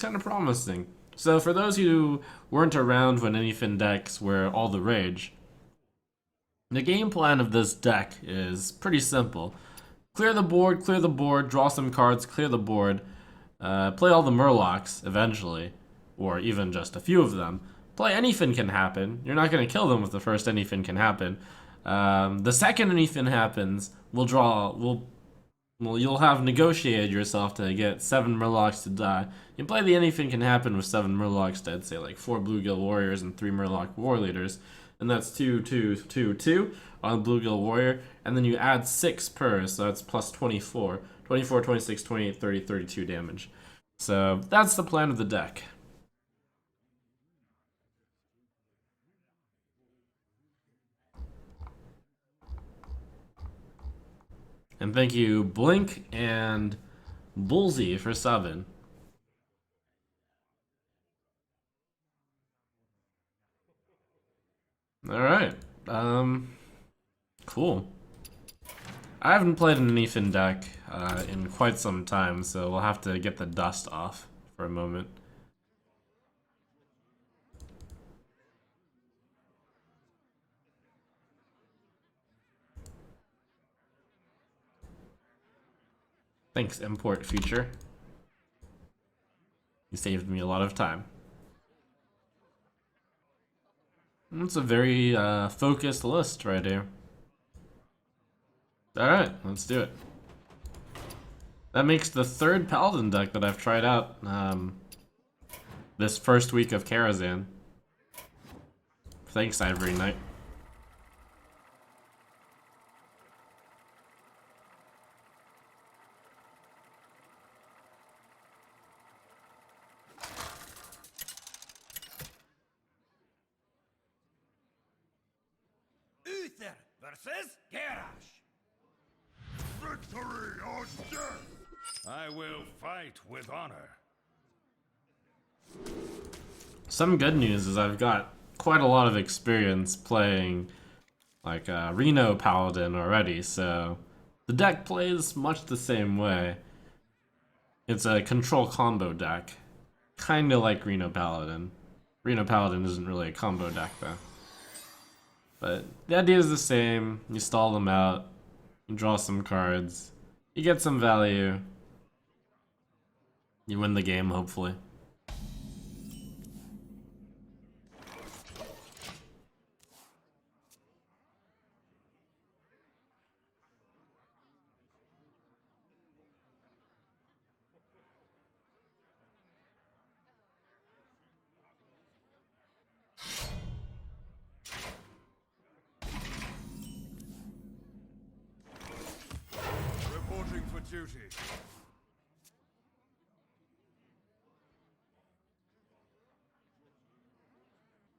kind of promising. So for those who weren't around when Anyfin decks were all the rage, the game plan of this deck is pretty simple. Clear the board, draw some cards, clear the board, play all the Murlocs eventually, or even just a few of them. Play Anyfin can happen. You're not going to kill them with the first Anyfin can happen. The second Anyfin happens, you'll have negotiated yourself to get 7 Murlocs to die. You play the Anything Can Happen with 7 Murlocs dead, say like 4 Bluegill Warriors and 3 Murloc War Leaders, and that's 2, 2, 2, 2 on Bluegill Warrior, and then you add 6 per, so that's plus 24. 24, 26, 28, 30, 32 damage. So that's the plan of the deck. And thank you, Blink and Bullseye for 7. Alright. Cool. I haven't played an Anyfin deck in quite some time, so we'll have to get the dust off for a moment. Thanks, import feature. You saved me a lot of time. It's a very focused list right here. Alright, let's do it. That makes the 3rd Paladin deck that I've tried out this first week of Karazhan. Thanks, Ivory Knight. Uther versus Garrosh. Victory or death! I will fight with honor. Some good news is I've got quite a lot of experience playing like Reno Paladin already, so the deck plays much the same way. It's a control combo deck, kinda like Reno Paladin. Reno Paladin isn't really a combo deck though. But the idea is the same. You stall them out, you draw some cards, you get some value, you win the game hopefully. Reporting for duty.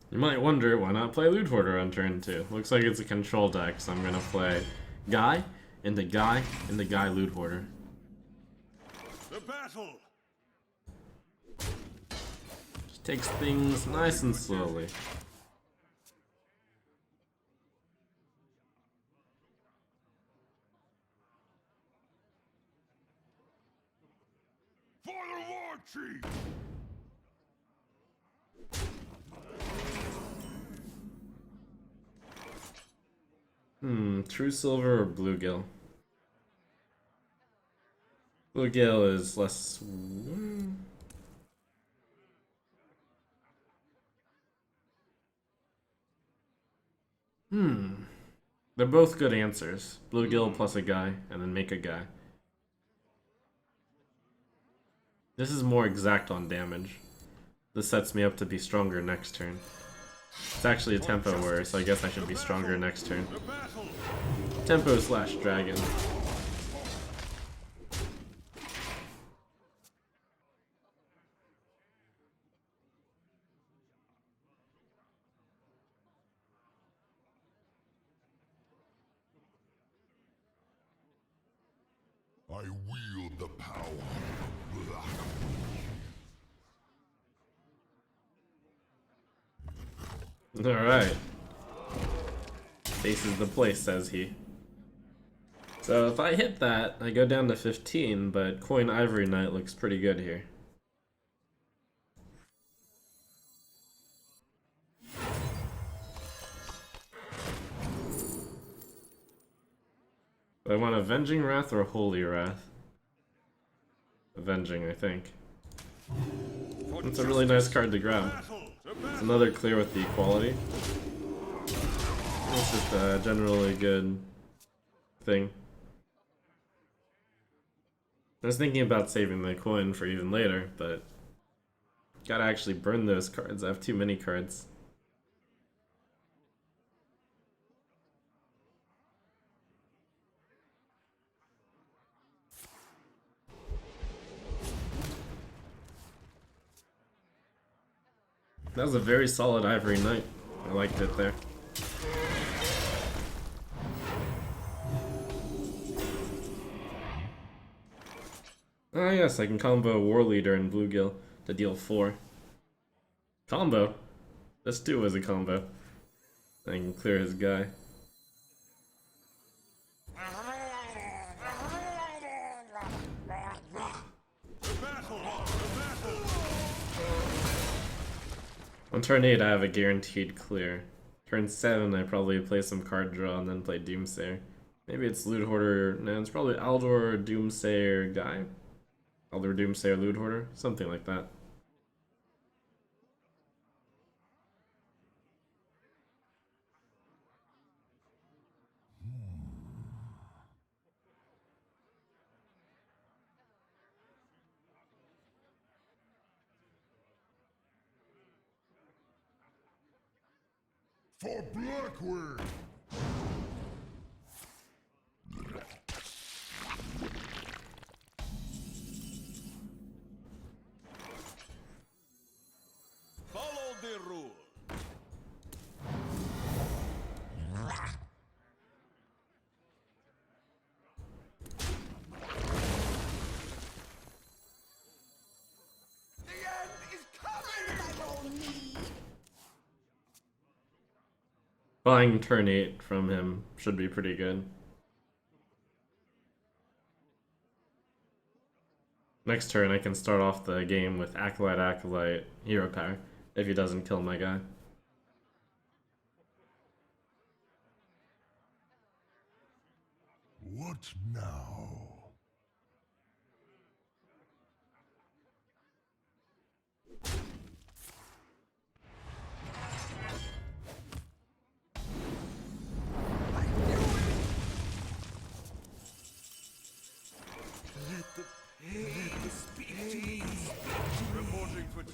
You might wonder, why not play Loot Hoarder on turn 2? Looks like it's a control deck, so I'm gonna play Guy, into Guy, into Guy Loot Hoarder. The battle! Just takes things nice and slowly. For the War Chief! True Silver or Bluegill? Bluegill is less... They're both good answers. Bluegill plus a guy, and then make a guy. This is more exact on damage. This sets me up to be stronger next turn. It's actually a tempo warrior, so I guess I should be stronger next turn. Tempo slash dragon. I wield the power of black. Alright. This is the place, says he. So if I hit that, I go down to 15, but Coin Ivory Knight looks pretty good here. Do I want Avenging Wrath or Holy Wrath? Avenging, I think. It's a really nice card to grab. It's another clear with the equality. It's just a generally good thing. I was thinking about saving the coin for even later, but gotta actually burn those cards. I have too many cards. That was a very solid Ivory Knight. I liked it there. Ah yes, I can combo War Leader and Bluegill to deal 4. Combo? This too was a combo. I can clear his guy. On turn 8 I have a guaranteed clear. Turn 7 I probably play some card draw and then play Doomsayer. Maybe it's Loot Hoarder. No, it's probably Aldor, Doomsayer, Guy. Aldor, Doomsayer, Loot Hoarder. Something like that. For Blackwood! Follow the rule. The end is coming! Buying turn 8 from him should be pretty good. Next turn I can start off the game with Acolyte, Hero Power, if he doesn't kill my guy. What now?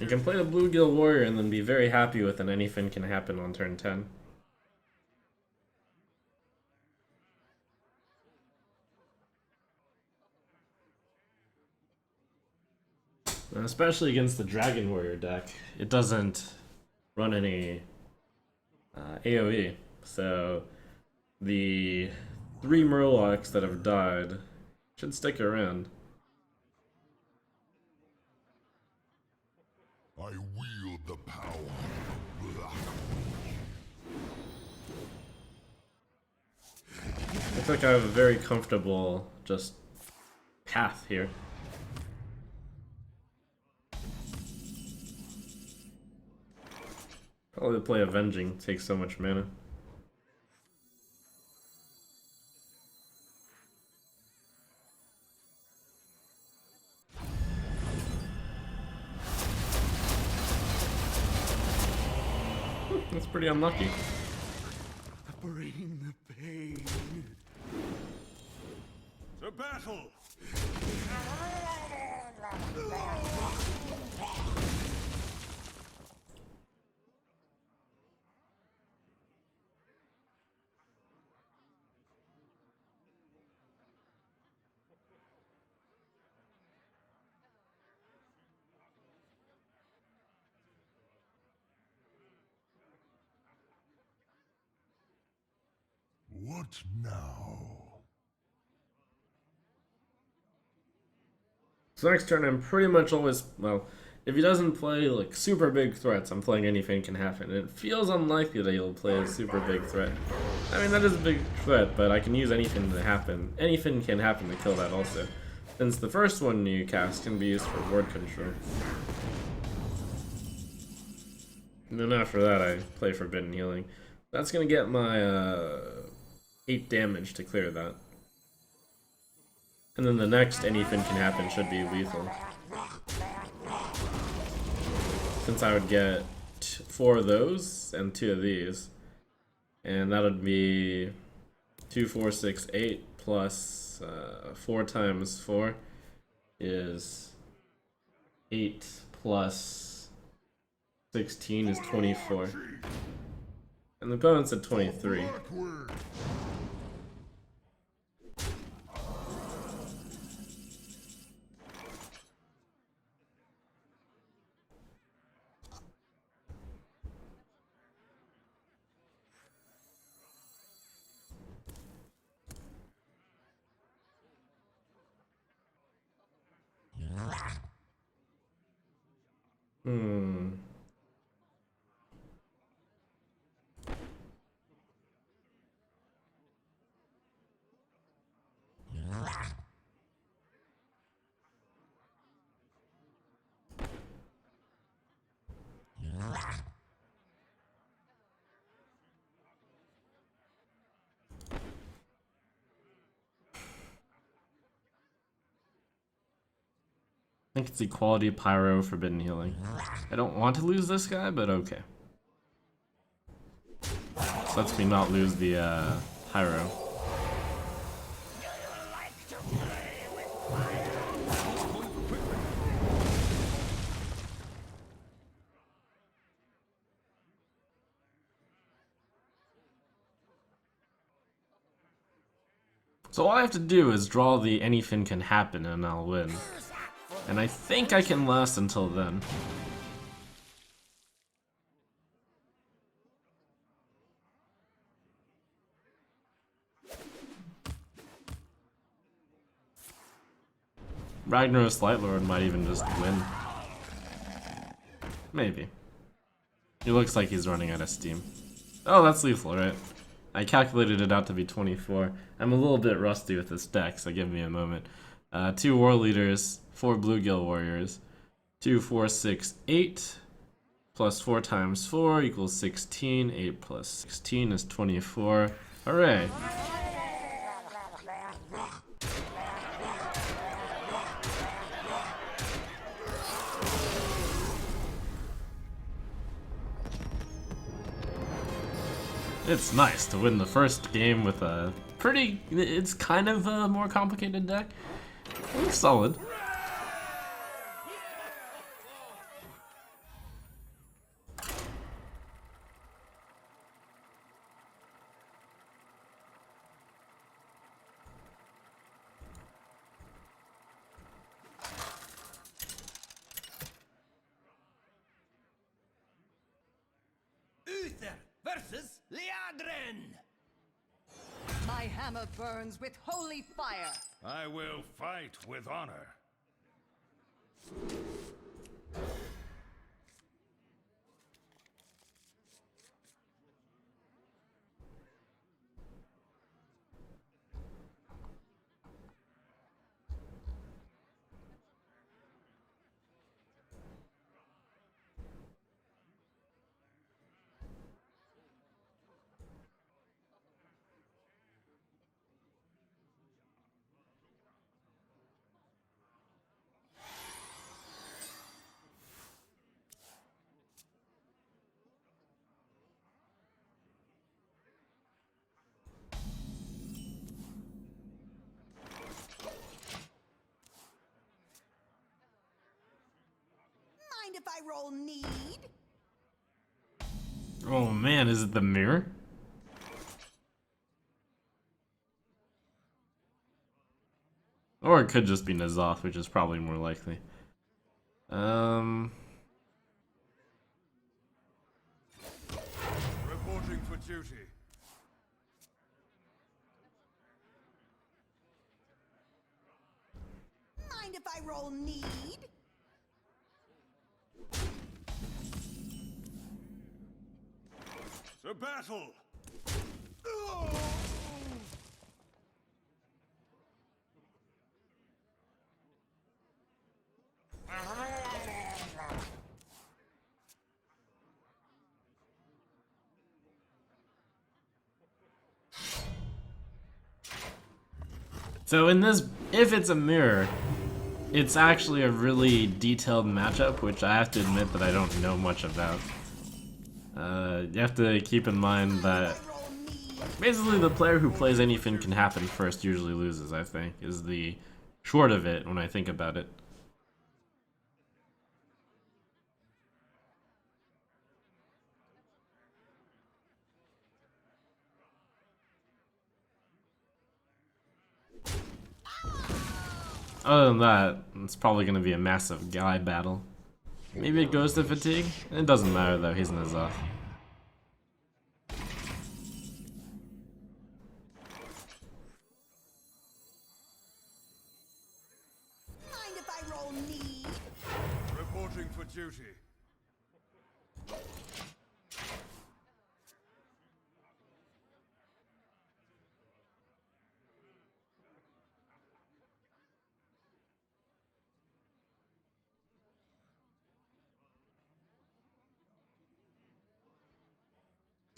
You can play the Bluegill Warrior and then be very happy with an anything can happen on turn 10. Especially against the Dragon Warrior deck, it doesn't run any AoE, so the 3 Murlocs that have died should stick around. I wield the power of Blackwood. I feel like I have a very comfortable just path here. Probably play Avenging, takes so much mana. That's pretty unlucky. Bring the pain. To battle! What now? So next turn I'm pretty much always, well, if he doesn't play like super big threats, I'm playing anything can happen. It feels unlikely that he'll play a super big threat. I mean, that is a big threat, but I can use anything to happen. Anything can happen to kill that also. Since the first one you cast can be used for ward control. And then after that I play Forbidden Healing. That's gonna get my 8 damage to clear that. And then the next Anyfin Can Happen should be lethal. Since I would get 4 of those and 2 of these. And that would be 2, 4, 6, 8 plus 4 times 4 is 8 plus 16 is 24. And the opponent's at 23. I think it's Equality, Pyro, Forbidden Healing. I don't want to lose this guy, but okay. So lets me not lose the Pyro. So all I have to do is draw the Anyfin Can Happen and I'll win. And I think I can last until then. Ragnaros Lightlord might even just win. Maybe. He looks like he's running out of steam. Oh, that's lethal, right? I calculated it out to be 24. I'm a little bit rusty with this deck, so give me a moment. 2 War Leaders, 4 Bluegill Warriors, 2, 4, 6, 8, plus 4 times 4 equals 16, 8 plus 16 is 24. Hooray! It's nice to win the first game with a pretty, it's kind of a more complicated deck. It's solid. Uther versus Liadrin. My hammer burns with holy fire. I will fight with honor. Mind if I roll need? Oh man, is it the mirror? Or it could just be N'Zoth, which is probably more likely. Reporting for duty. Mind if I roll need? To battle! So in this if it's a mirror, it's actually a really detailed matchup, which I have to admit that I don't know much about. You have to keep in mind that basically the player who plays Anyfin can happen first usually loses, I think, is the short of it when I think about it. Other than that, it's probably going to be a massive guy battle. Maybe it goes to fatigue? It doesn't matter though, he's in his off. Mind if I roll knee? Reporting for duty.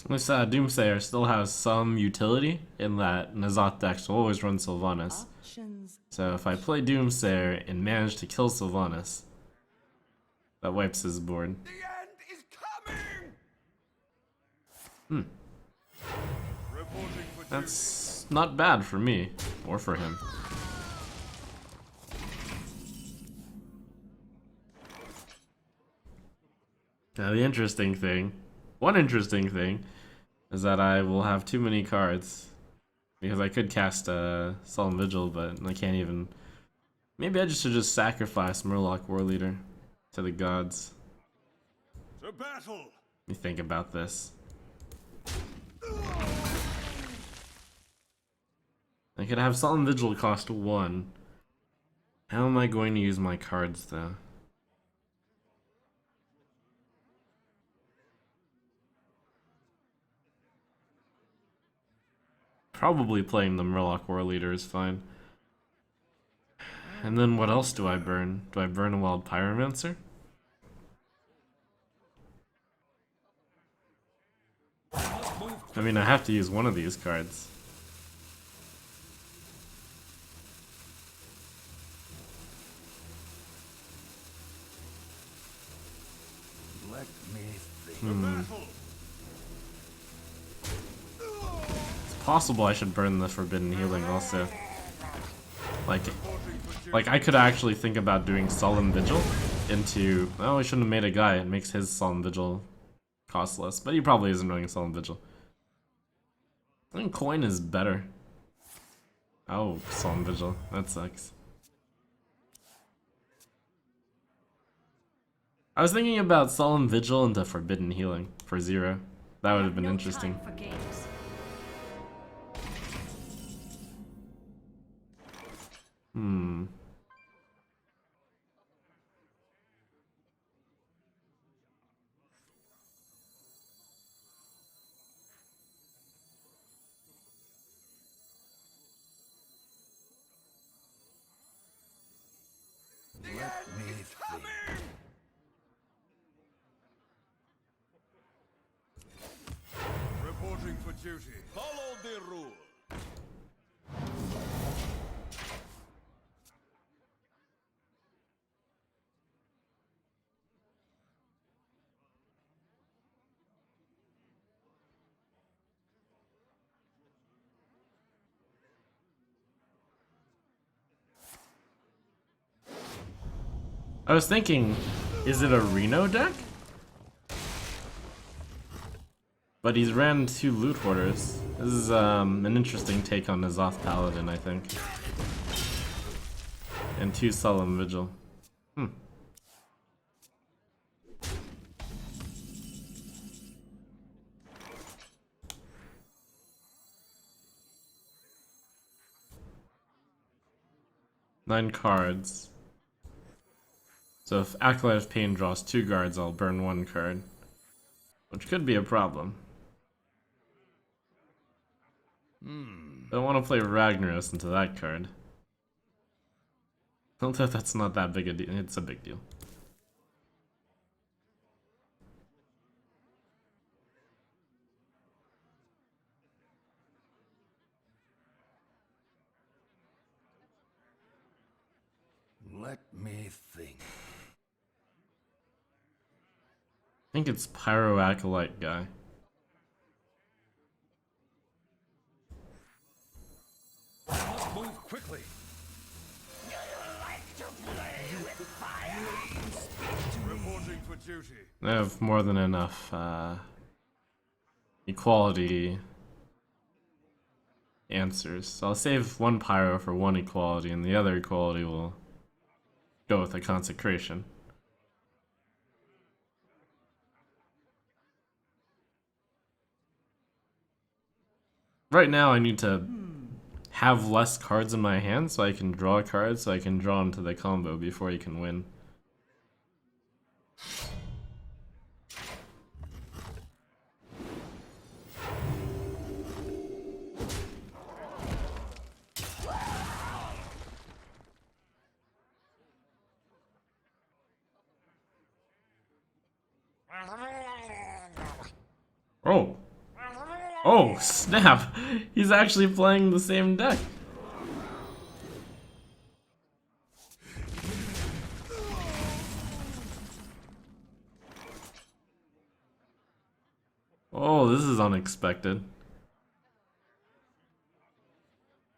This Doomsayer still has some utility in that N'Zoth decks will always run Sylvanas. Options. So if I play Doomsayer and manage to kill Sylvanas, that wipes his board. The end is coming! Reporting for That's not bad for me, or for him. Now the interesting thing, one interesting thing, is that I will have too many cards. Because I could cast Solemn Vigil, but I can't even... Maybe I should just sacrifice Murloc Warleader to the gods. to battle! Let me think about this. I could have Solemn Vigil cost 1. How am I going to use my cards, though? Probably playing the Murloc Warleader is fine. And then what else do I burn? Do I burn a Wild Pyromancer? I mean, I have to use one of these cards. Let me think. Battle! It's possible I should burn the Forbidden Healing also. Like I could actually think about doing Solemn Vigil into... Oh, I shouldn't have made a guy. It makes his Solemn Vigil cost less. But he probably isn't running Solemn Vigil. I think Coin is better. Oh, Solemn Vigil. That sucks. I was thinking about Solemn Vigil into Forbidden Healing for 0. That would have been interesting. Time for games. Let me think. Reporting for duty. Follow the rule. I was thinking, is it a Reno deck? But he's ran 2 Loot Hoarders. This is an interesting take on N'Zoth Paladin, I think. And 2 Solemn Vigil. 9 cards. So if Acolyte of Pain draws 2 cards, I'll burn 1 card. Which could be a problem. Don't want to play Ragnaros into that card. Although that's not that big a deal. It's a big deal. Let me think. I think it's Pyro Acolyte guy. Must move quickly. Reporting for duty. I have more than enough equality answers. So I'll save one Pyro for one equality, and the other equality will go with a consecration. Right now I need to have less cards in my hand so I can draw a card so I can draw into the combo before he can win. Oh! Oh, snap! He's actually playing the same deck! Oh, this is unexpected.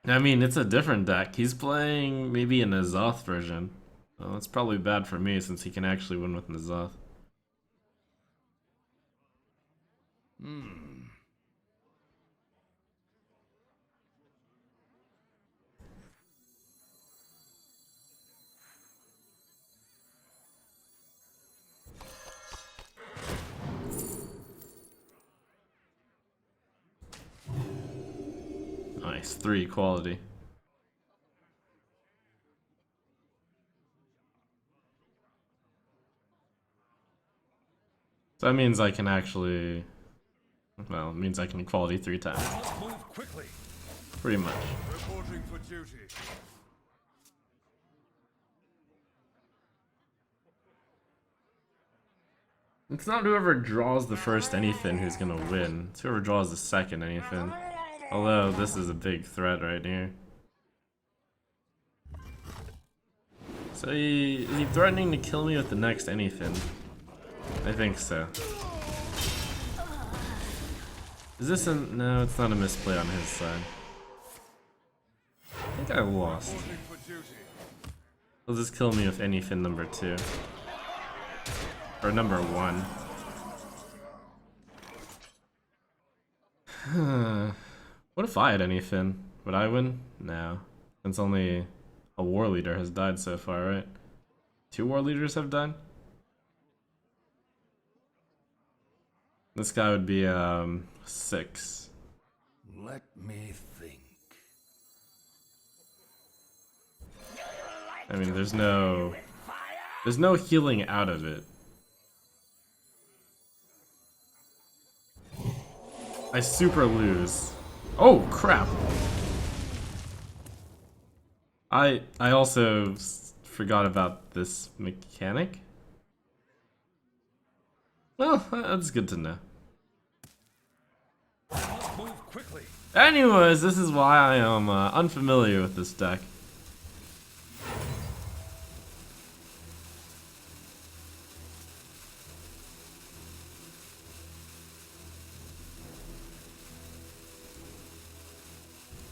I mean, it's a different deck. He's playing maybe a N'Zoth version. Well, that's probably bad for me since he can actually win with N'Zoth. Nice, 3 equality. So that means I can actually... Well, it means I can equality 3 times. Must move quickly. Pretty much. Reporting for duty. It's not whoever draws the first Anyfin who's gonna win. It's whoever draws the second Anyfin. Although, this is a big threat right here. So is he threatening to kill me with the next Anyfin? I think so. Is this a... No, it's not a misplay on his side. I think I lost. Reporting for duty. He'll just kill me with Anyfin number 2. Or number 1. What if I had Anyfin? Would I win? No. Since only a war leader has died so far, right? 2 war leaders have died? This guy would be 6. Let me think. I mean, there's no healing out of it. I super lose. Oh crap! I also forgot about this mechanic. Well, that's good to know. Must move quickly. Anyways, this is why I am unfamiliar with this deck.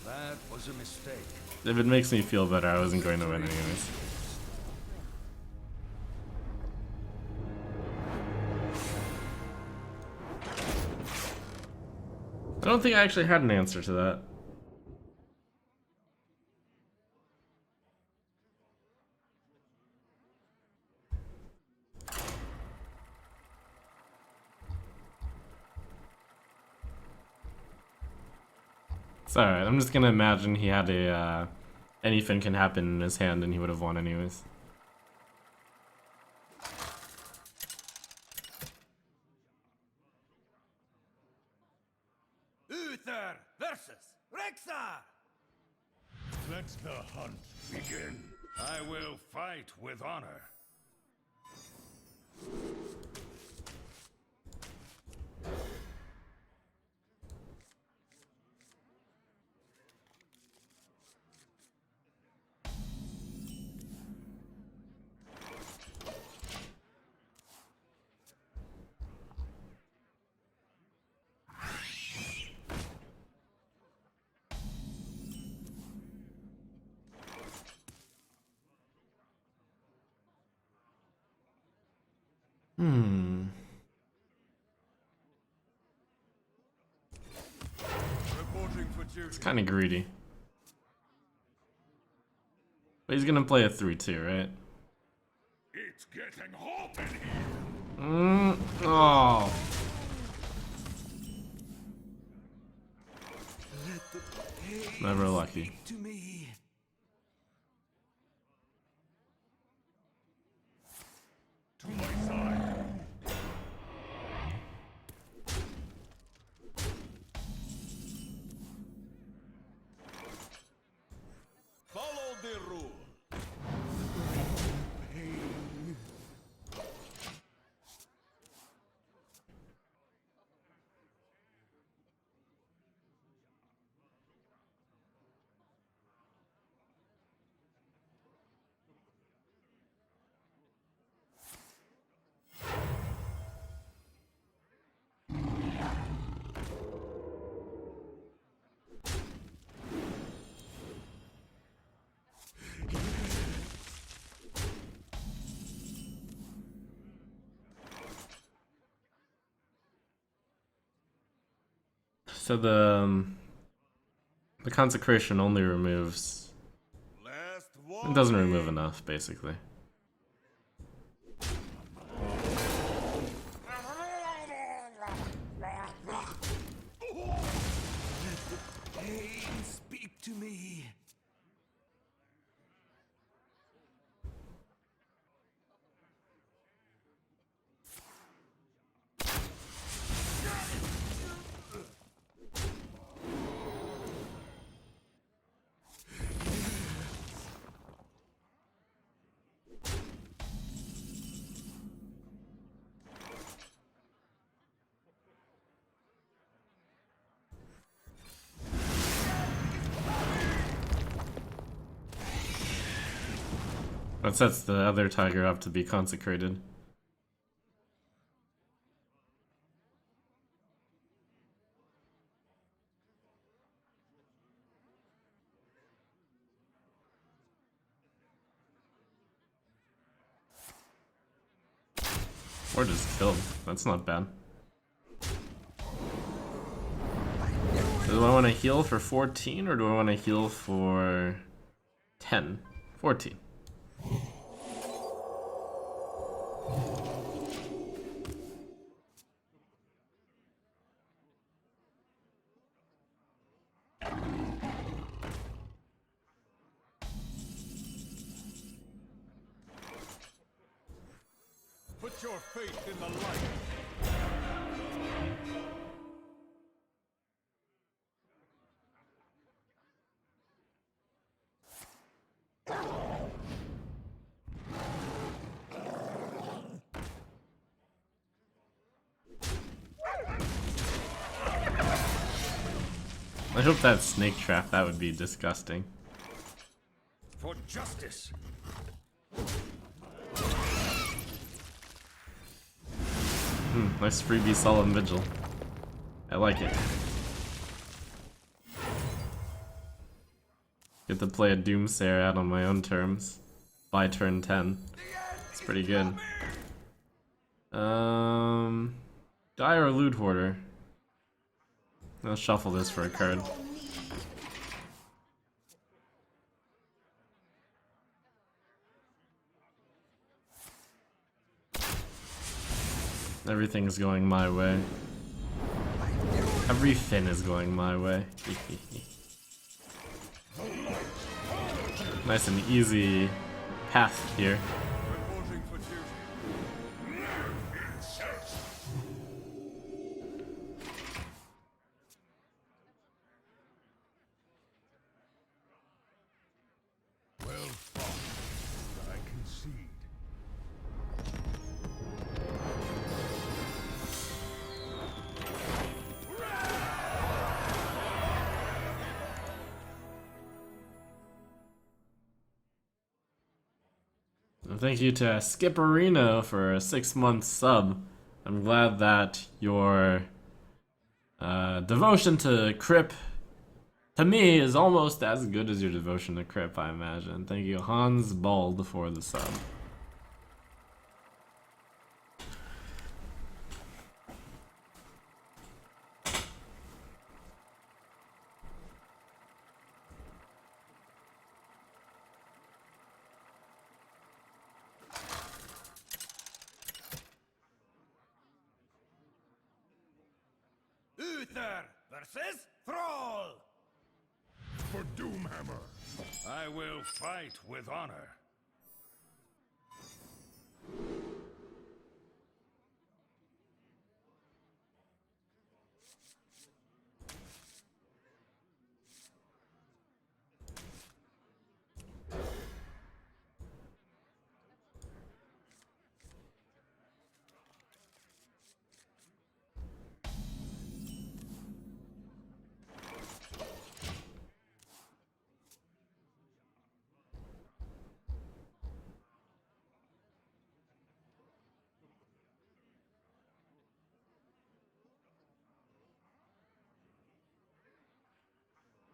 That was a mistake. If it makes me feel better, I wasn't going to win anyways. I don't think I actually had an answer to that. It's alright, I'm just gonna imagine he had a, anything can happen in his hand and he would have won anyways. Uther versus Rexar. Let the hunt begin. I will fight with honor. Reporting for duty. It's kind of greedy. But he's gonna play a 3-2, right? It's getting hot in here. Oh. Never lucky. To me. To my side. Follow the rule. So the consecration only removes. Last It doesn't warning. remove enough, basically. Pain, speak to me. That sets the other tiger up to be consecrated. Or just killed. That's not bad. So do I want to heal for 14 or do I want to heal for 10? 14. Put your faith in the light. I hope that's snake trap. That would be disgusting. For justice. Nice freebie Solemn Vigil. I like it. Get to play a Doomsayer out on my own terms. By turn 10. It's pretty good. Die or Loot Hoarder? I'll shuffle this for a card. Everything's going my way. Every fin is going my way. Nice and easy path here. Reporting for duty. Well fought. I concede. And thank you to Skipperino for a 6-month sub. I'm glad that your devotion to Crip, to me, is almost as good as your devotion to Crip, I imagine. Thank you, Hans Bald, for the sub. Uther versus Thrall! For Doomhammer, I will fight with honor.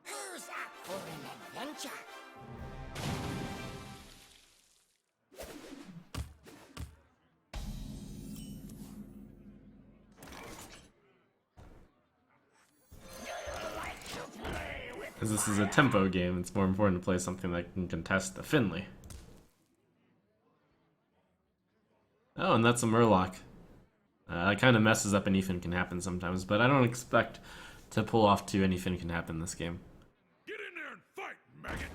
Who's up for an adventure? As this is a tempo game, it's more important to play something that can contest the Finley. Oh, and that's a Murloc. That kind of messes up Anyfin can happen sometimes, but I don't expect to pull off 2 Anyfin can happen this game. Get in there and fight, maggot!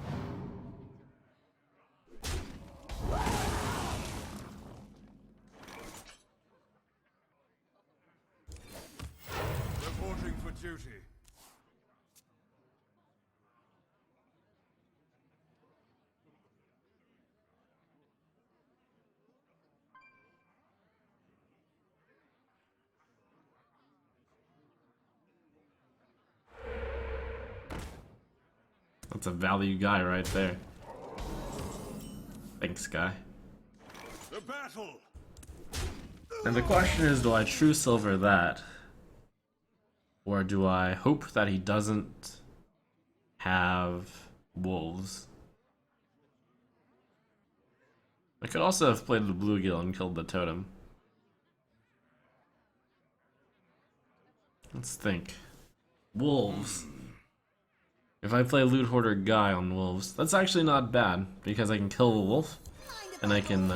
Reporting for duty. That's a value guy right there. Thanks, guy. The battle! And the question is, do I true silver that? Or do I hope that he doesn't have wolves? I could also have played the bluegill and killed the totem. Let's think. Wolves. If I play Loot Hoarder Guy on wolves, that's actually not bad, because I can kill the wolf, and I can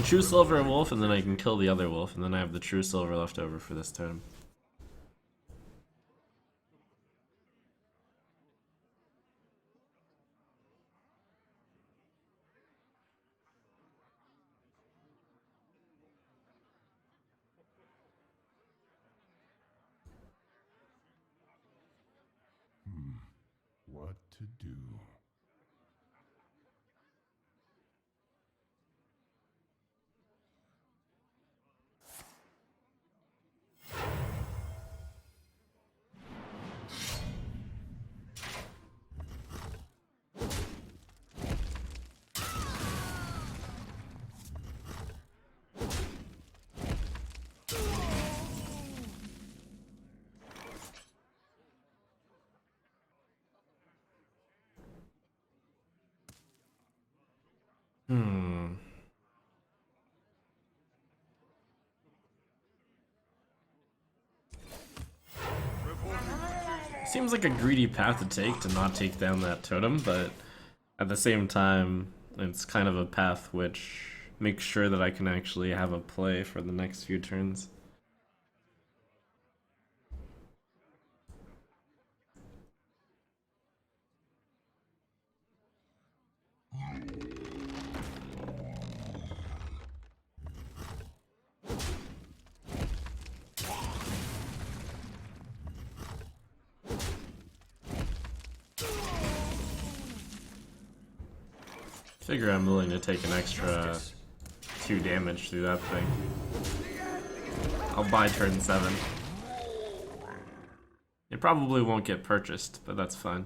true silver a wolf, and then I can kill the other wolf, and then I have the true silver left over for this totem. What to do? Seems like a greedy path to take to not take down that totem, but at the same time, it's kind of a path which makes sure that I can actually have a play for the next few turns. Figure I'm willing to take an extra 2 damage through that thing. I'll buy turn 7. It probably won't get purchased, but that's fine.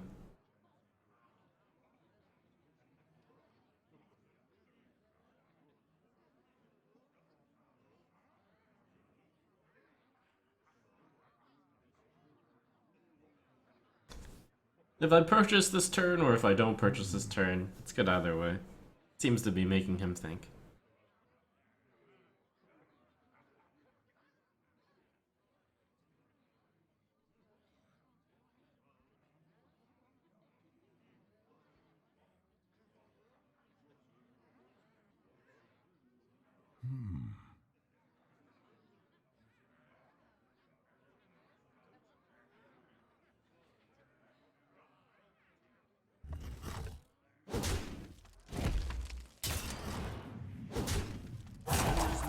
If I purchase this turn, or if I don't purchase this turn, it's good either way. Seems to be making him think.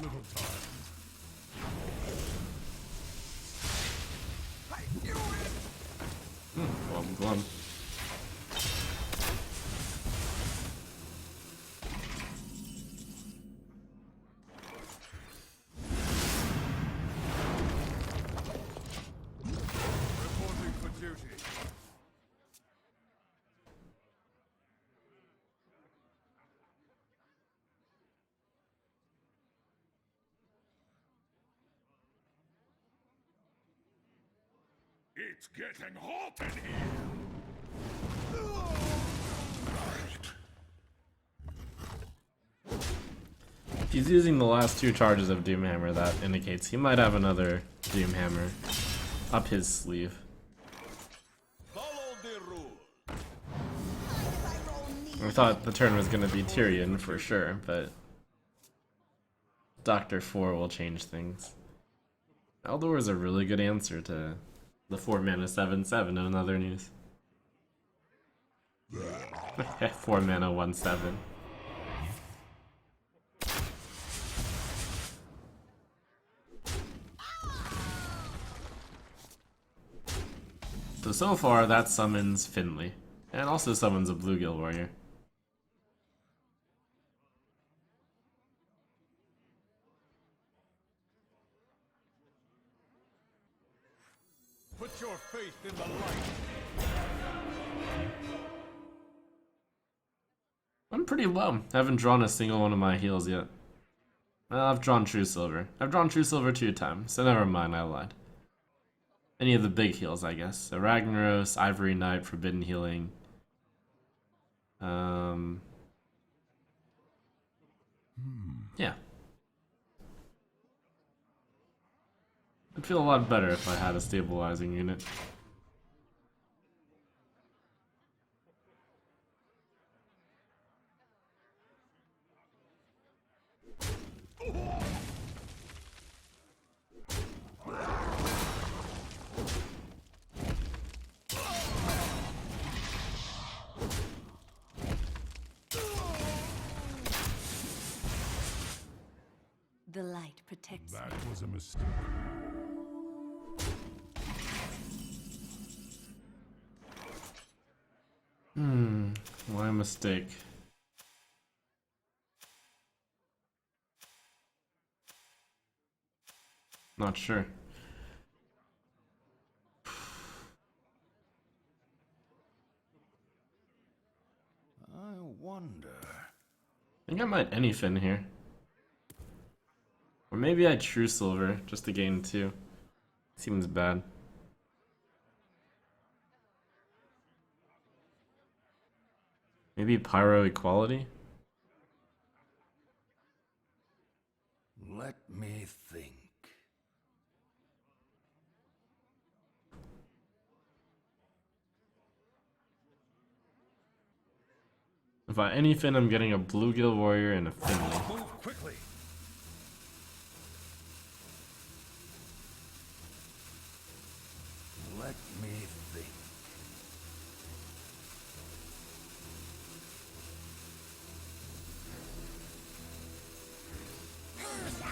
little time. Glum. Reporting for duty. It's getting hot in here. If he's using the last 2 charges of Doomhammer, that indicates he might have another Doomhammer up his sleeve. Follow the rule. I thought the turn was going to be Tyrion for sure, but Dr. 4 will change things. Eldor is a really good answer to the 4-mana 7/7 in another news. 4-mana 1/7. So far that summons Finley, and also summons a Bluegill Warrior. Put your faith in the light. I'm pretty low. Haven't drawn a single one of my heals yet. Well, I've drawn True Silver. I've drawn True Silver 2 times, so never mind, I lied. Any of the big heals, I guess. So Ragnaros, Ivory Knight, Forbidden Healing. Yeah. I'd feel a lot better if I had a stabilizing unit. The light protects That me. was a mistake. Why a mistake? Not sure. I wonder. I think I might Anyfin here. Or maybe I True Silver, just to gain 2. Seems bad. Maybe Pyro Equality? Let me think. If I Anyfin, I'm getting a Bluegill Warrior and a Finley. Move quickly. Let me think.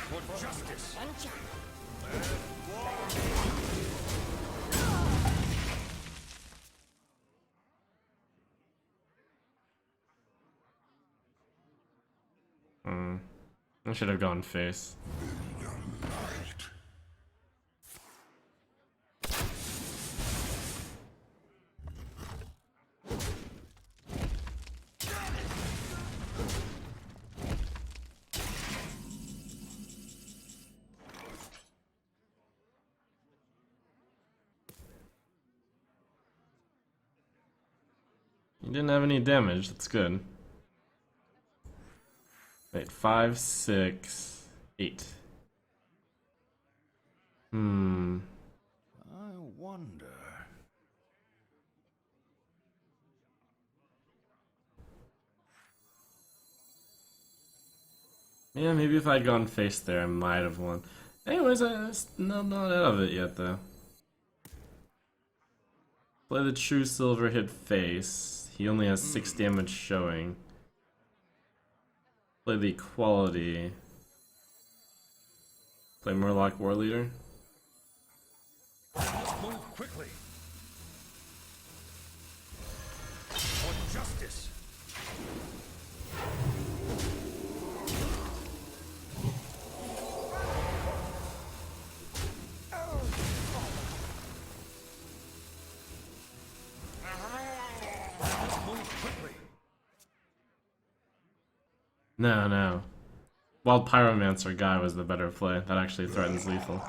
For justice. Adventure. I should have gone face. You didn't have any damage, that's good. Wait, 5, 6, 8. I wonder. Yeah, maybe if I'd gone face there, I might have won. Anyways, not out of it yet, though. Play the True Silver, hit face. He only has 6 damage showing. Play the Equality. Play Murloc War Leader. Move quickly. For justice. Move quickly. No. Wild Pyromancer guy was the better play. That actually threatens lethal.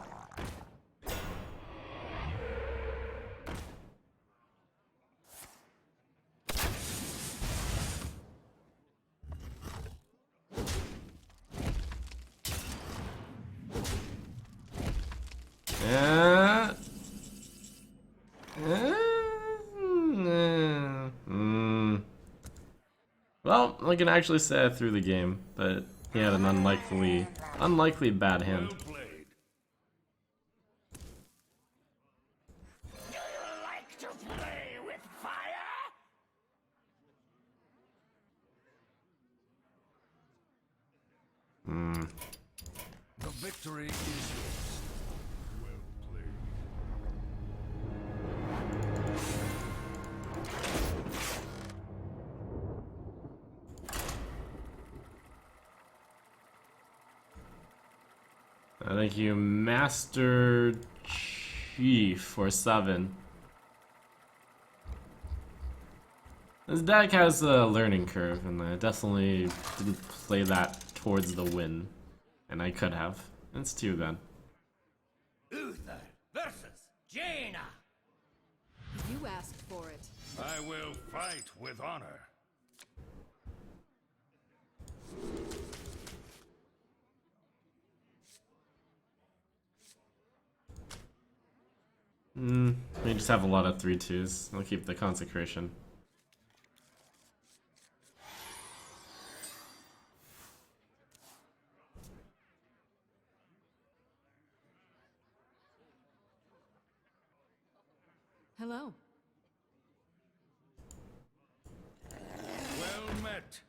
Yeah. Well, I can actually say I threw the game, but he had an unlikely bad hand. Well played. Do you like to play with fire? The victory is yours. Well played. I think you Master Chief for 7. This deck has a learning curve, and I definitely didn't play that towards the win. And I could have. It's too bad. Uther versus Jaina. You asked for it. I will fight with honor. We just have a lot of 3/2s. I'll keep the consecration. Hello. Well met.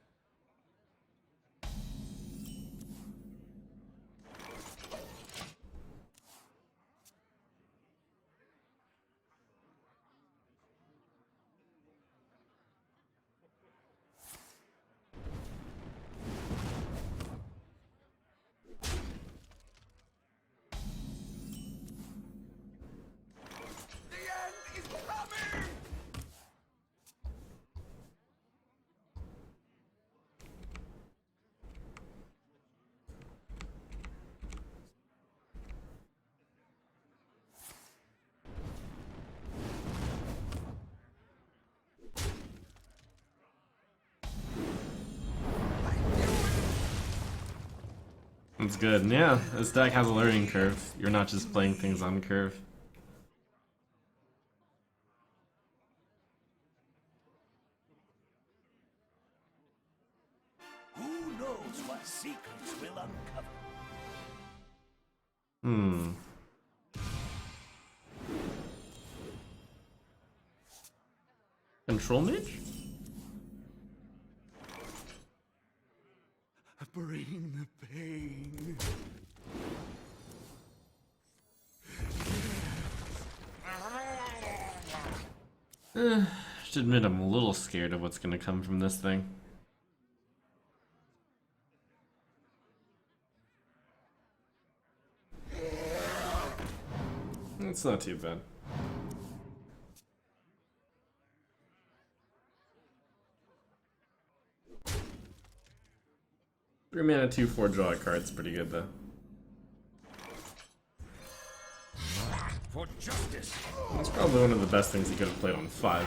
The end is coming! That's good. Yeah, this deck has a learning curve. You're not just playing things on curve. Who knows what secrets will uncover? Control Mage? Bring the pain. Should admit I'm a little scared of what's gonna come from this thing. It's not too bad. Three mana, 2/4 draw a card's pretty good though. For justice. It's probably one of the best things he could have played on 5.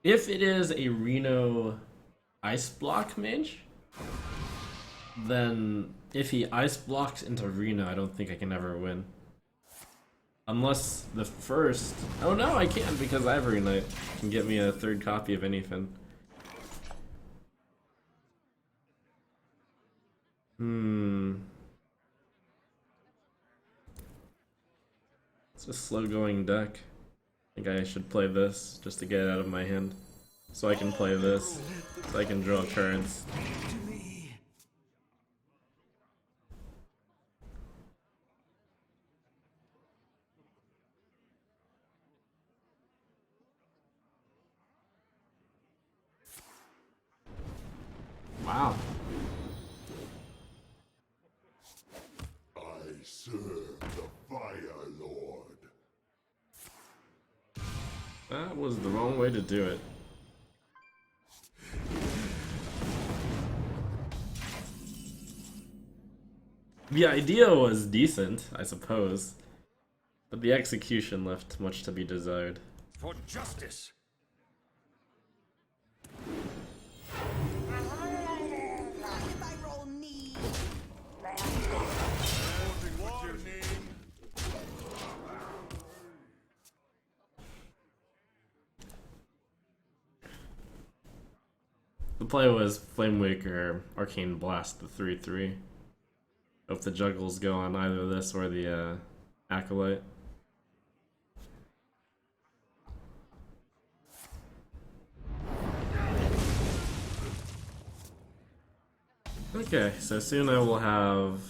If it is a Reno Ice Block mage, then if he Ice Blocks into Reno, I don't think I can ever win. Unless the first... Oh no, I can, because Ivory Knight can get me a 3rd copy of Anyfin. It's a slow-going deck. I think I should play this just to get it out of my hand. So I can play this, so I can draw cards. Wow. I serve the Fire Lord. That was the wrong way to do it. The idea was decent, I suppose, but the execution left much to be desired. For justice! If I roll knee. Warning! The play was Flamewaker, Arcane Blast, the 3/3. Hope the juggles go on either this or the Acolyte. Okay, so soon I will have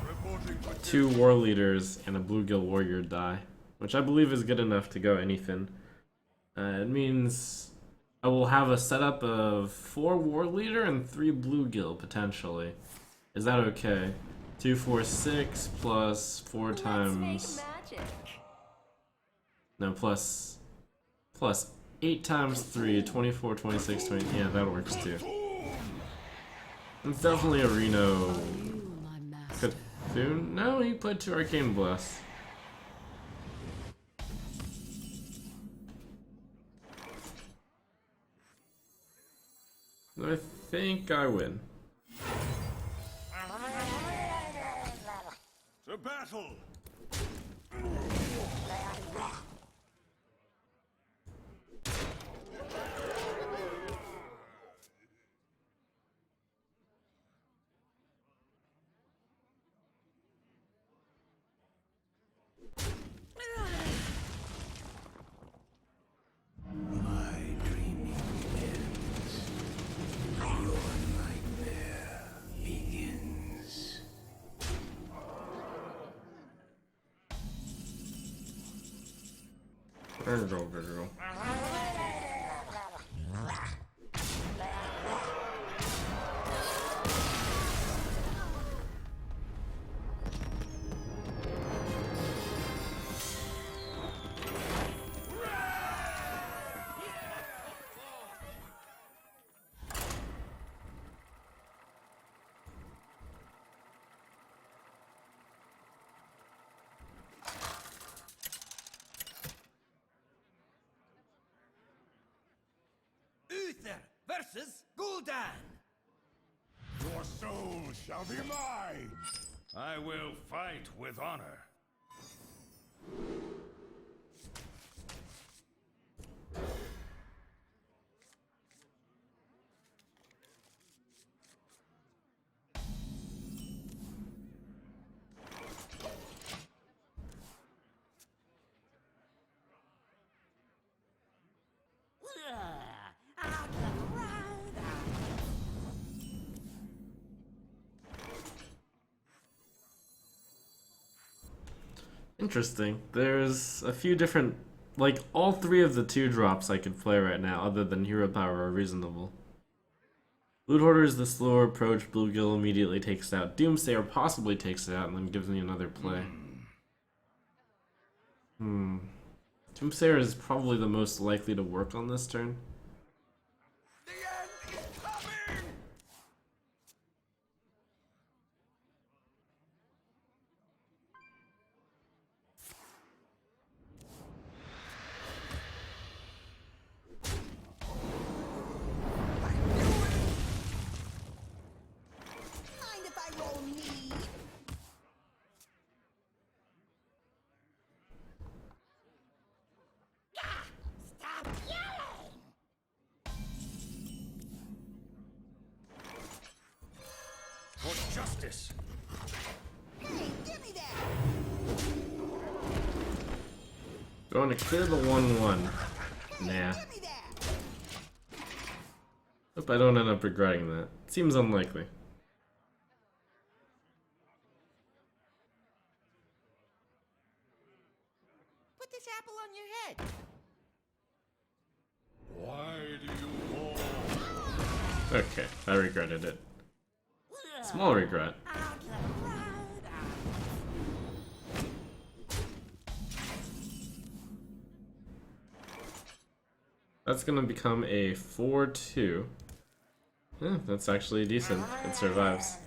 Reporting for 2 War Leaders and a Bluegill Warrior die, which I believe is good enough to go Anyfin. It means I will have a setup of 4 War Leader and 3 Bluegill, potentially. Is that okay? 2, 4, 6 plus 4 times... No, plus 8 times 3, 24, 26, 20... Yeah, that works too. It's definitely a Reno... Cthulhu? No, he played 2 Arcane Blasts. I think I win. to battle! There we go, girl. Uther versus Gul'dan! Your soul shall be mine! I will fight with honor. Interesting. There's a few different... Like, all 3 of the 2 drops I could play right now, other than Hero Power, are reasonable. Loot Hoarder is the slower approach. Bluegill immediately takes it out. Doomsayer possibly takes it out and then gives me another play. Doomsayer is probably the most likely to work on this turn. The end is coming! Mind if I roll knee? Stop yelling! For justice! Going to clear the 1/1. Nah. Hope I don't end up regretting that. Seems unlikely. Put this apple on your head. Why do you war? Okay, I regretted it. Small regret. That's gonna become a 4-2. Yeah, that's actually decent. It survives.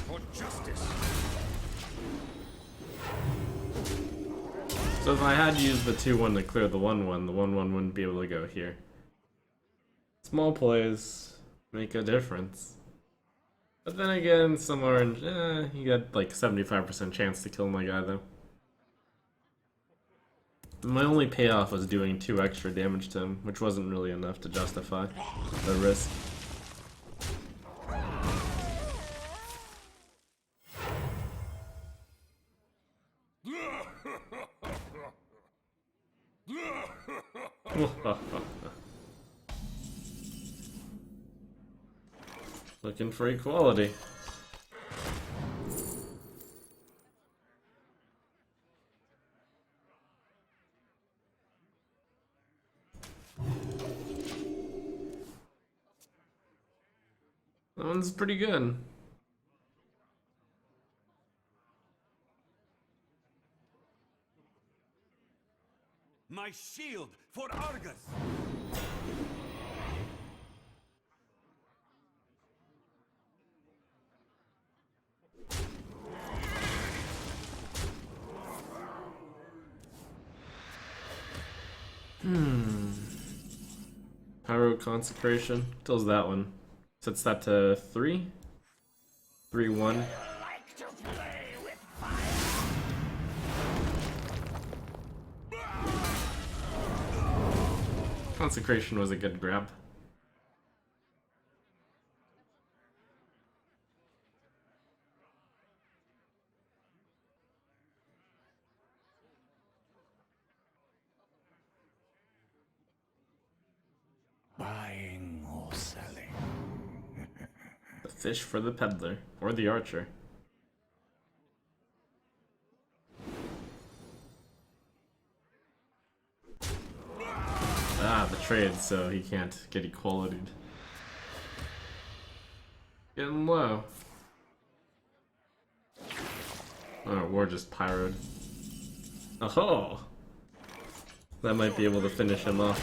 For justice. So if I had used the 2-1 to clear the 1-1, the 1-1 wouldn't be able to go here. Small plays make a difference. But then again, some orange, you got like 75% chance to kill my guy though. My only payoff was doing 2 extra damage to him, which wasn't really enough to justify the risk. Looking for equality. That one's pretty good. My shield for Argus. Pyro Consecration kills that one. Sets that to 3. 3-1. Like to play with fire? Consecration was a good grab. Buying or selling. The fish for the peddler, or the archer. Ah, the trade, so he can't get equality'd. Getting low. Oh, we're just pyroed. Oh! That might be able to finish him off.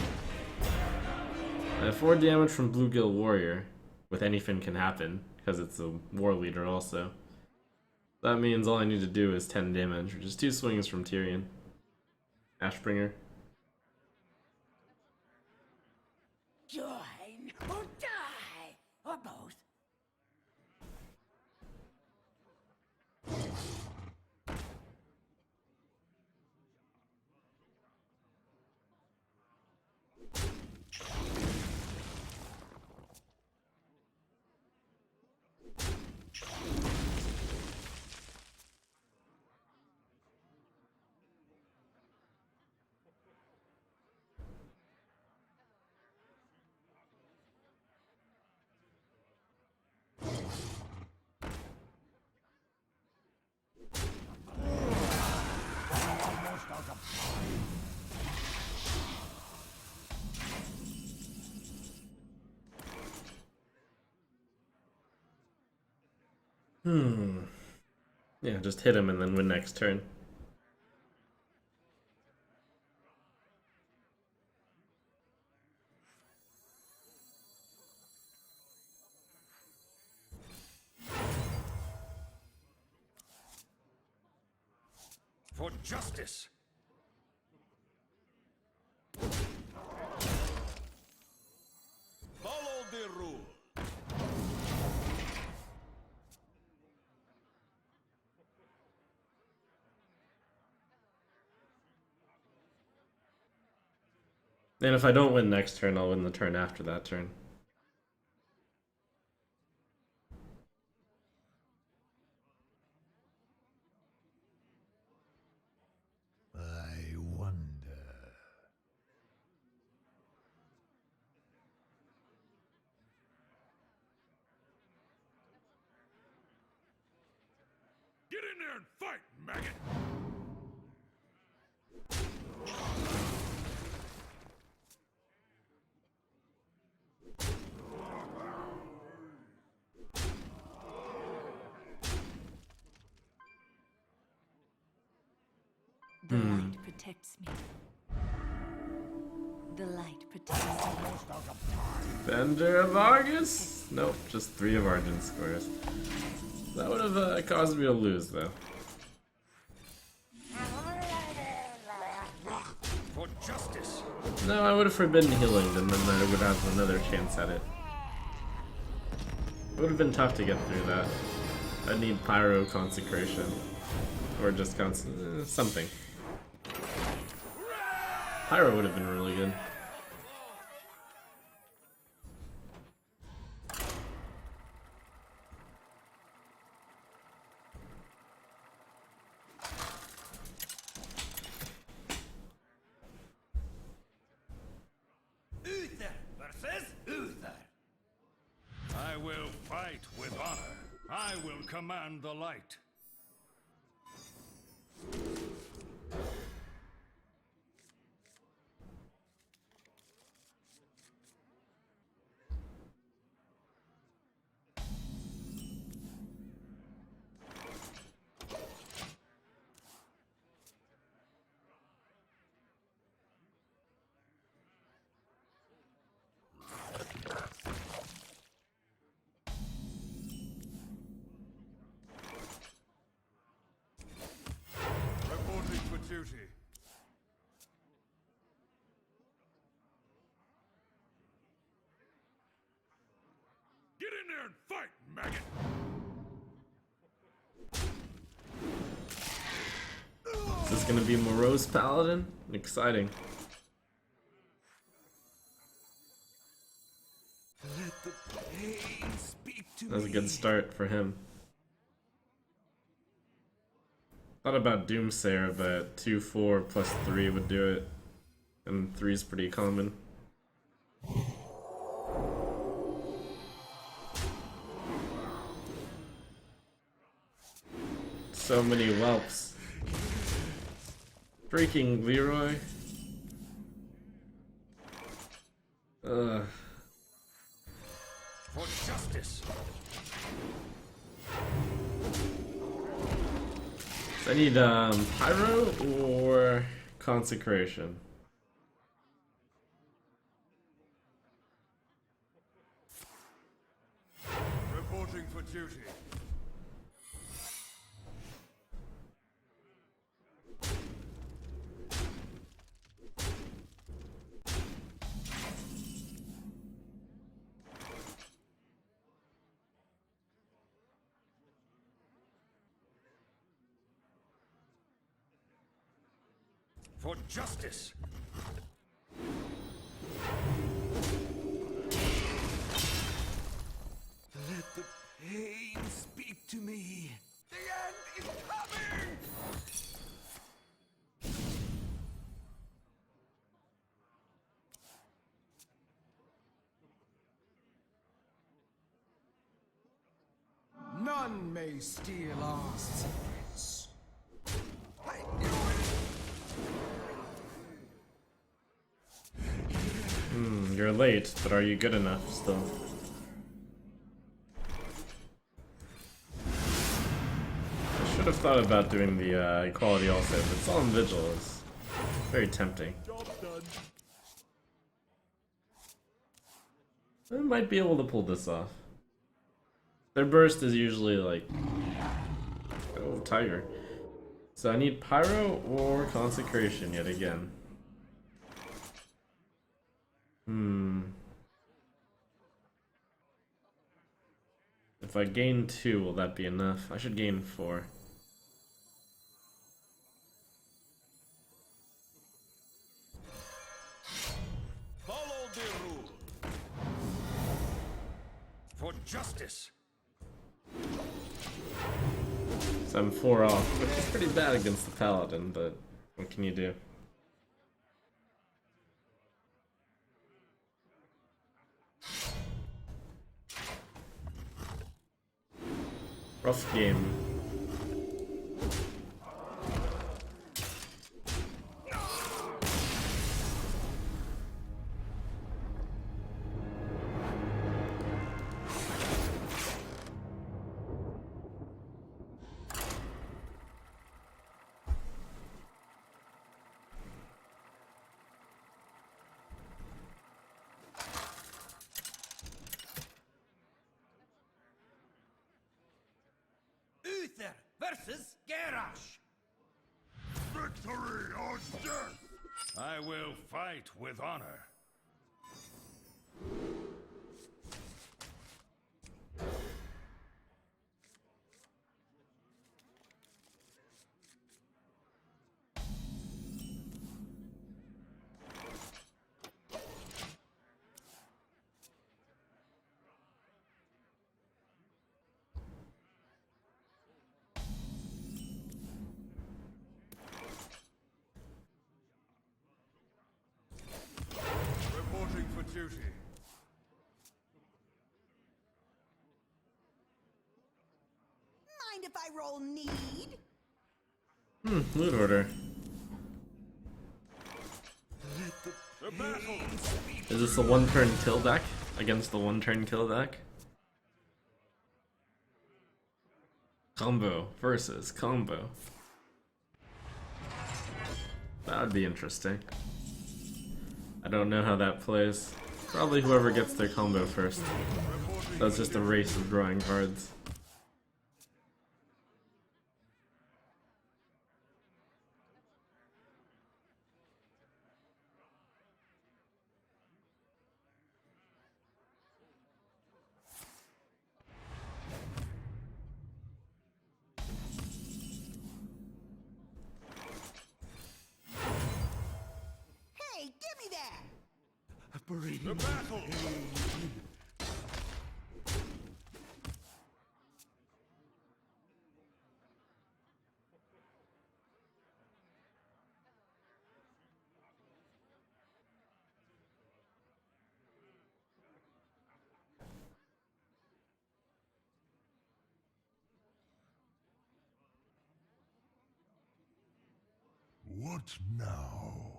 I have 4 damage from Bluegill Warrior. With Anyfin can happen, because it's a war leader also. That means all I need to do is 10 damage, which is 2 swings from Tyrion. Ashbringer. Join or die, or both. Yeah, just hit him and then win next turn. For justice. Follow the rule. And if I don't win next turn, I'll win the turn after that turn. Get in there and fight, maggot! The light protects me. The light protects me. Bender of Argus? Nope, just 3 of Argent squares. That would have caused me to lose, though. For justice! No, I would have forbidden healing, and then I would have another chance at it. It would have been tough to get through that. I'd need Pyro Consecration. Or just something. Pyro would have been really good. Uther versus Uther! I will fight with honor. I will command the light. Reporting for duty. Get in there and fight, maggot! Is this gonna be Morose Paladin? Exciting. Let the pain speak to That was a good start for him. Thought about Doomsayer, but 2/4 plus 3 would do it. And 3 is pretty common. So many whelps. Freaking Leroy. Ugh. For justice! So I need Pyro or Consecration. Reporting for duty. For justice! Let the pain speak to me. The end is coming! None may steal our secrets. I knew it! You're late, but are you good enough still? I should have thought about doing the equality also, but Solemn Vigil is very tempting. Job done. I might be able to pull this off. Their burst is usually like... Oh, Tiger. So I need Pyro or Consecration yet again. If I gain 2, will that be enough? I should gain 4. Follow the rule. For justice. So I'm 4 off, which is pretty bad against the Paladin, but what can you do? Rough game. Uther versus Garrosh. Victory or death! I will fight with honor. Reporting for duty. Mind if I roll need? Loot order. The battle! Is this the one-turn kill deck against the one-turn kill deck? Combo versus combo. That would be interesting. I don't know how that plays. Probably whoever gets their combo first. That's just a race of drawing cards. Hey, give me that! The battle! What now?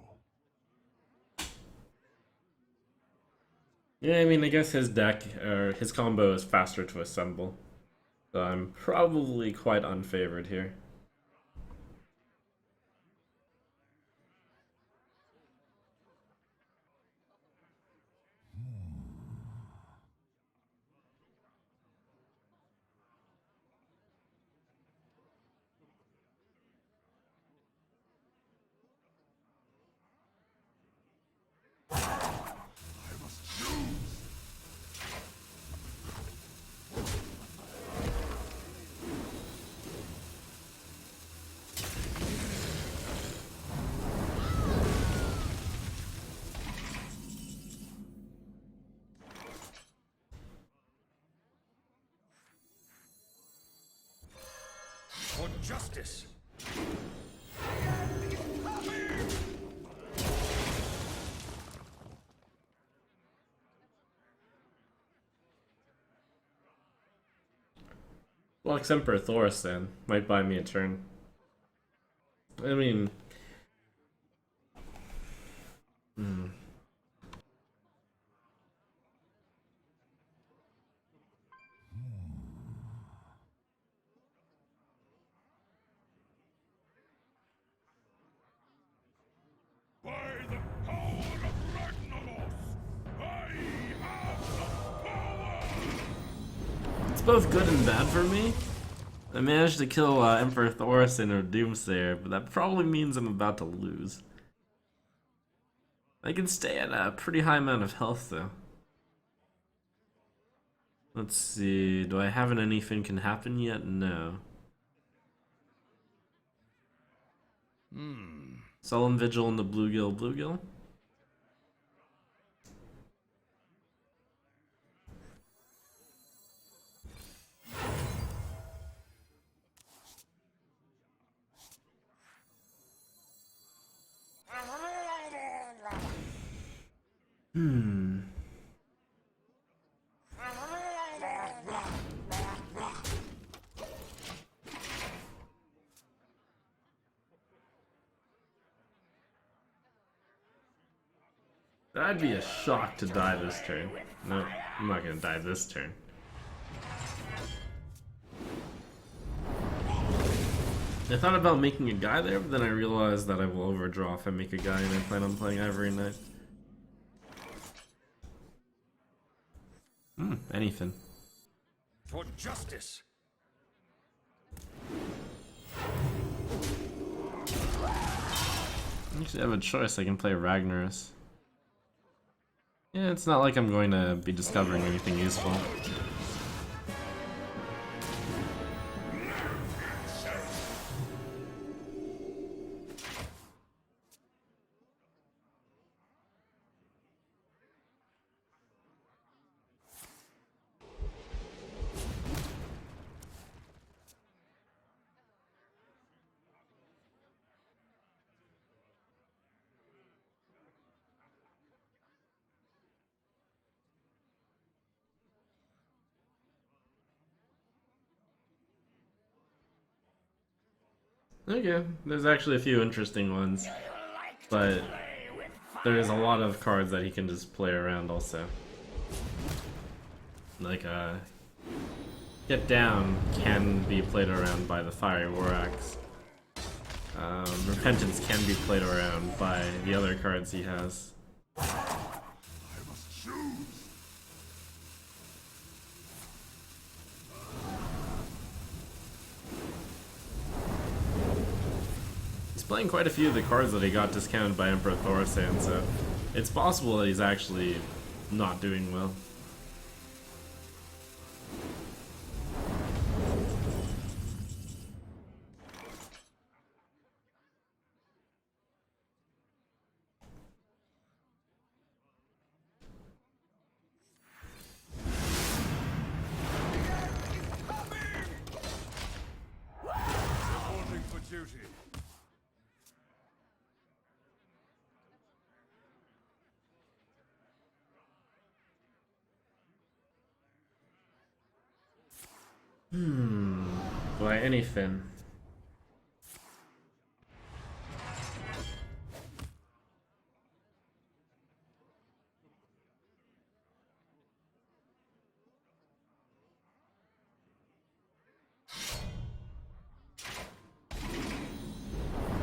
Yeah, I mean, I guess his deck, or his combo is faster to assemble. So I'm probably quite unfavored here. For justice! Well, except for Thorsten, might buy me a turn. I mean... By the power of Ragnaros, I have the power! It's both good and bad for me. I managed to kill Emperor Thorsten or Doomsayer, but that probably means I'm about to lose. I can stay at a pretty high amount of health though. Let's see, do I have an anything can happen yet? No. Solemn Vigil in the Bluegill. That'd be a shock to die this turn. No, I'm not gonna die this turn. I thought about making a guy there, but then I realized that I will overdraw if I make a guy and I plan on playing Ivory Knight. Anything. For justice! Actually, I have a choice. I can play Ragnaros. Yeah, it's not like I'm going to be discovering anything useful. Okay, there's actually a few interesting ones, but there's a lot of cards that he can just play around also. Like, Get Down can be played around by the Fiery War Axe. Repentance can be played around by the other cards he has. He's playing quite a few of the cards that he got discounted by Emperor Thorsan, so it's possible that he's actually not doing well. Reporting for duty. By Anyfin.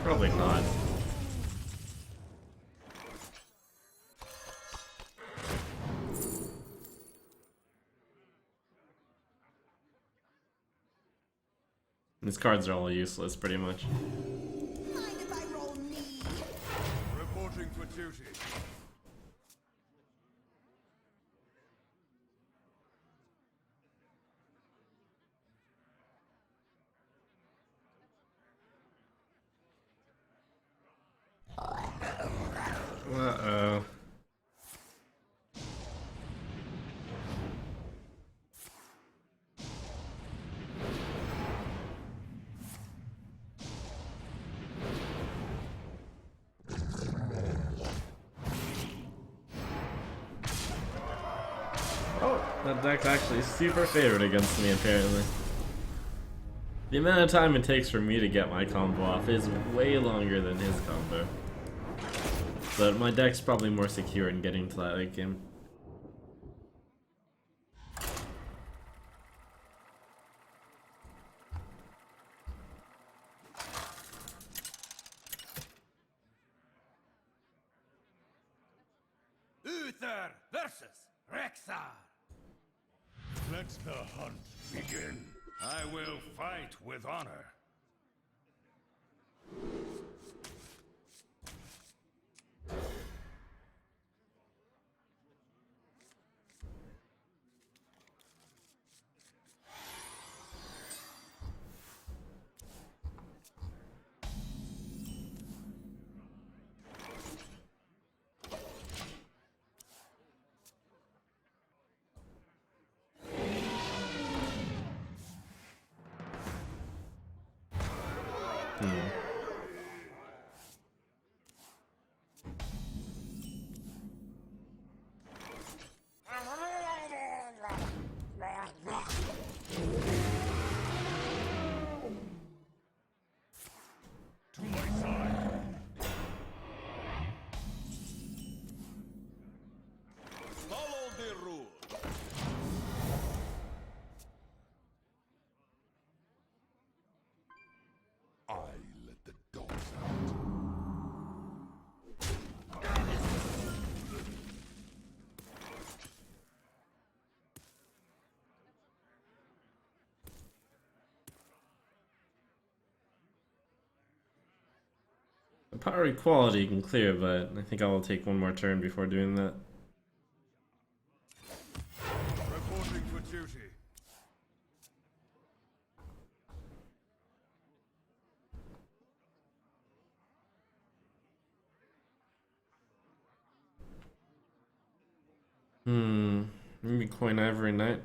Probably not. These cards are all useless, pretty much. Mind if I roll knee? Reporting for duty. Uh-oh. Oh, that deck's actually super favored against me, apparently. The amount of time it takes for me to get my combo off is way longer than his combo. But my deck's probably more secure in getting to that late game. Uther versus Rexar. Let the hunt begin. I will fight with honor. To my side. Follow the rule. I let power equality can clear, but I think I will take one more turn before doing that. Reporting for duty. Maybe coin every night.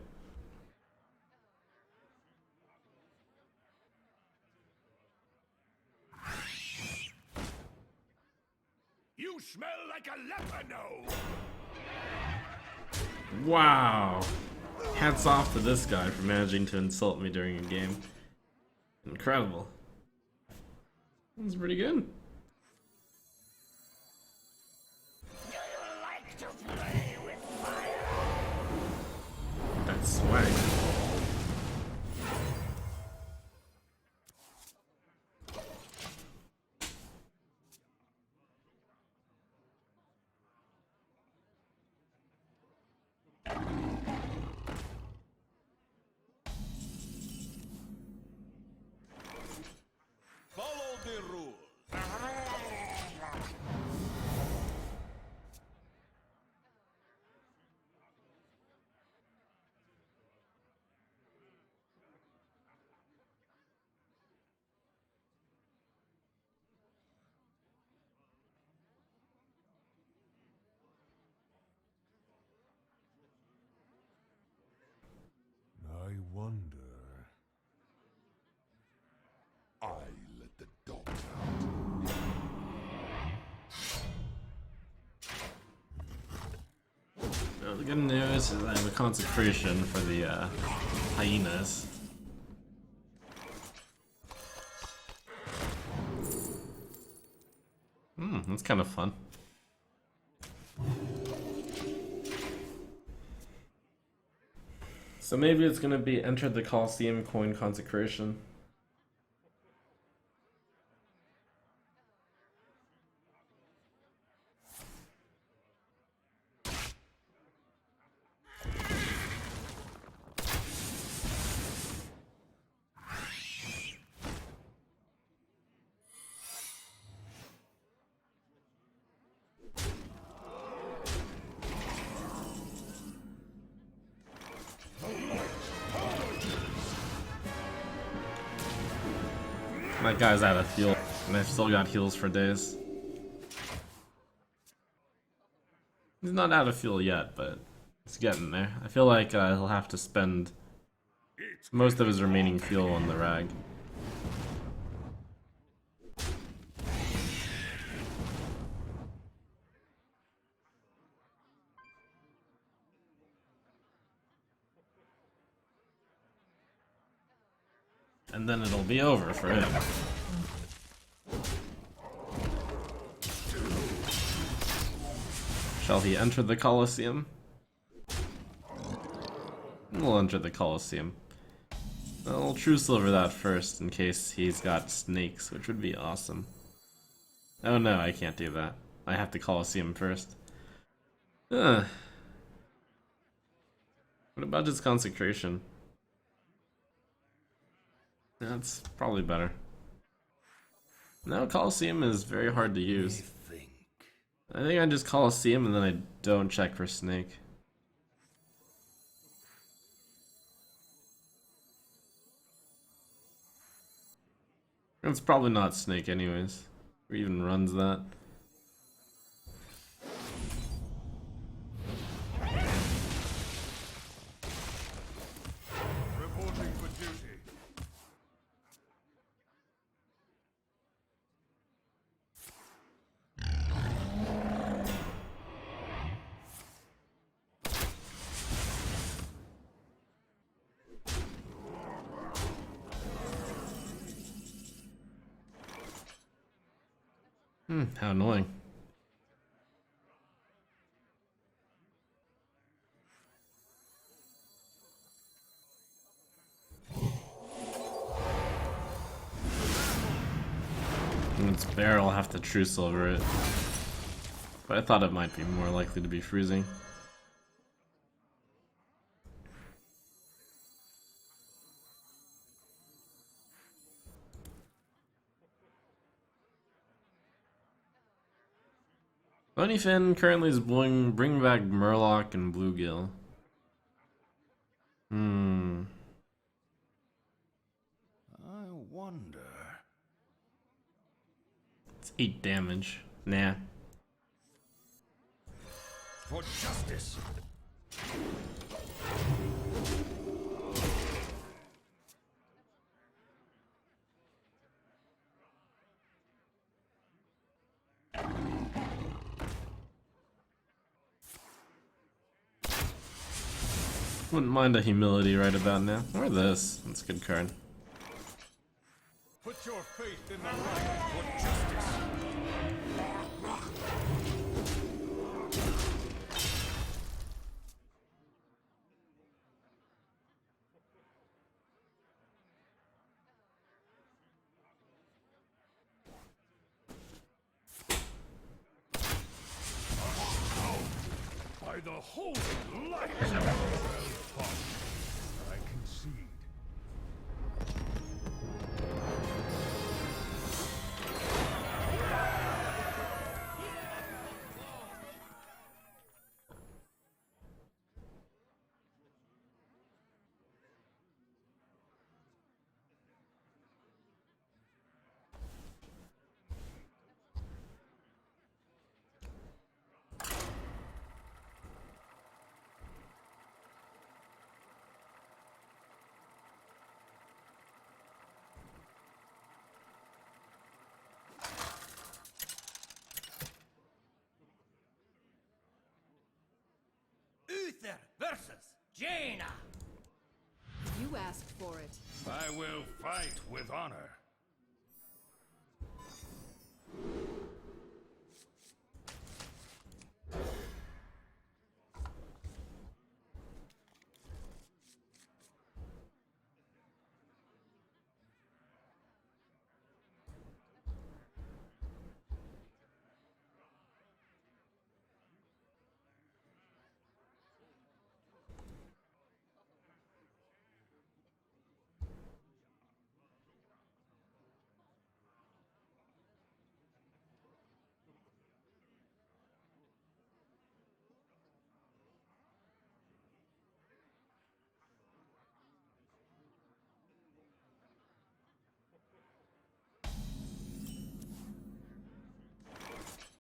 You smell like a leper, Wow! Hats off to this guy for managing to insult me during a game. Incredible. That's pretty good. Do you like to play with fire? That's swag. Follow the rules. I wonder. I let the dog out. Well, the good news is I have a consecration for the hyenas. That's kind of fun. So maybe it's gonna be enter the Coliseum coin consecration. That guy's out of fuel, and I've still got heals for days. He's not out of fuel yet, but it's getting there. I feel like he'll have to spend most of his remaining fuel on the rag. And then it'll be over for him. Shall he enter the Colosseum? We'll enter the Colosseum. I'll true silver that first in case he's got snakes, which would be awesome. Oh no, I can't do that. I have to Colosseum first. What about his consecration? That's probably better. No, Colosseum is very hard to use. I think I just Colosseum and then I don't check for snake. It's probably not snake anyways. Who even runs that? Reporting for duty. How annoying. And its bear, I'll have to true silver it. But I thought it might be more likely to be freezing. Anyfin currently is bring back Murloc and Bluegill. I wonder. It's 8 damage. Nah. For justice. Wouldn't mind a humility right about now. Or this. That's a good card. Put your faith in the light for justice. By the holy light! I concede. Uther versus Jaina. You asked for it. I will fight with honor.